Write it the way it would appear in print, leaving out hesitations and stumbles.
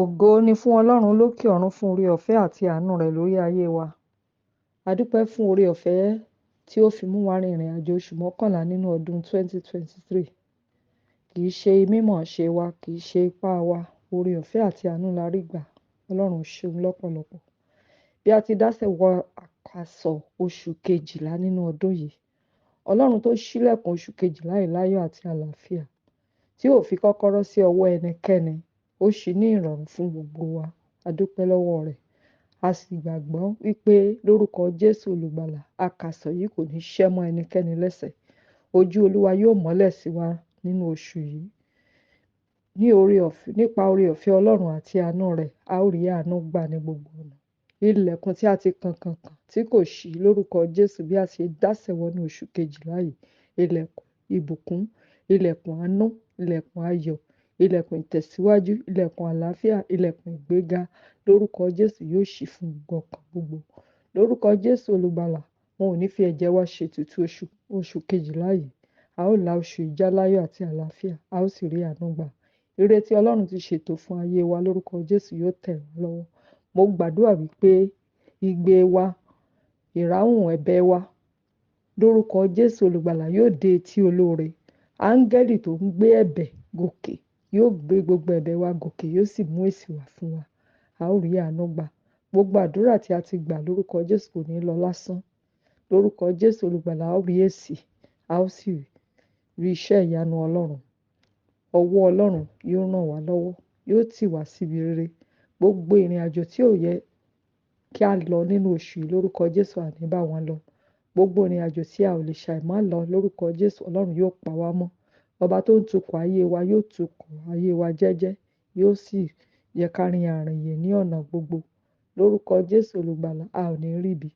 Ògo ni fún Ọlọ́run lókè ọ̀run fún oore ọ̀fẹ́ àti àánú rẹ̀ lórí ayé wa. A dúpẹ́ fún oore ọ̀fẹ́ tí ó fi mú wa rin ìrìn àjò oṣù mọ́kànlá nínú ọdún 2023. Kì í ṣe mímọ̀ ṣe wa, kì í ṣe ipá wa. Oore ọ̀fẹ́ àti àánú la rí gbà. Ọlọ́run ṣeun lọ́pọ̀lọpọ̀. Bí a ti dásẹ̀ wọ àkàsọ̀ oṣù kejìlá nínú ọdún yìí, Ọlọ́run tó ṣílẹ̀kùn oṣù kejìlá yìí láyọ̀ àti àlàáfíà, tí ò fi kọ́kọ́rọ́ sí ọwọ́ ẹnikẹ́ni, ó ṣí ní ìrọ̀rùn fún gbogbo wa. A dúpẹ́ lọ́wọ́ rẹ̀. A sì gbàgbọ́ wípé lórúkọ Jésù olùgbàlà, àkàsọ̀ yìí kò ní ṣẹ́ mọ́ ẹnikẹ́ni lẹ́sẹ̀. Ojú Olúwa yóò mọ́lẹ̀ sí wa nínú oṣù yìí. Nípa oore ọ̀fẹ́ Ọlọ́run àti àánú rẹ̀, a ó rí àánú gbà ní gbogbo ọ̀nà. Ilẹ̀kùn tí a ti kàn tí kò ṣí lórúkọ Jésù bí a ṣe dásẹ̀ wọnú oṣù kejìlá yìí. Ilẹ̀kùn ìbùkún, ilẹ̀kùn àánú, ilẹ̀kùn ayọ̀, ilẹ̀kùn ìtẹ̀síwájú, ilẹ̀kùn àlàáfíà, ilẹ̀kùn ìgbéga lórúkọ Jésù yóò ṣí fún ọkàn gbogbo. Lórúkọ Jésù olùgbàlà, wọn ò ní fi ẹ̀jẹ̀ wa ṣètùtù oṣù kejìlá yìí. A ó la oṣù ìjà láyọ̀ àti àlàáfíà, a ó sì rí àánú gbà. Ire tí Ọlọ́run ti ṣètò fún ayé wa lórúkọ Jésù yóò tẹ̀ wá lọ́wọ́. Mo gbàdúrà wípé igbe wa, ìráhùn ẹ̀bẹ̀ wa lórúkọ Jésù olùgbàlà yóò dé etí olóore. Áńgẹ́lì tó ń gbé ẹ̀bẹ̀ gòkè yóò gbé gbogbo ẹ̀bẹ̀ wa gòkè, yóò sì mú èsì wá fún wa. A ó rí àánú gbà. Gbogbo àdúrà tí a ti gbà lórúkọ Jésù kò ní lọ lásán. Lórúkọ Jésù olùgbàlà, a ó rí èsì, a ó sì rí iṣẹ́ ìyanu Ọlọ́run. Ọwọ́ Ọlọ́run yóò ràn wá lọ́wọ́, yóò tì wá síbi rere. Gbogbo ìrìn àjò tí ò yẹ kí a lọ nínú oṣù yìí lórúkọ Jésù àní bá wọn lọ. Gbogbo ìrìn àjò tí a ò lè ṣàìmá lọ lórúkọ Jésù, Ọlọ́run yóò pa wá mọ́. Ọba tó ń tukọ̀ ayé wa yóò tukọ̀ ayé wa jẹ́jẹ́, yóò sì yẹ ká rin àrìn yè ní ọ̀nà gbogbo. Lórúkọ Jésù olùgbàlà, a ò ní rí ibi.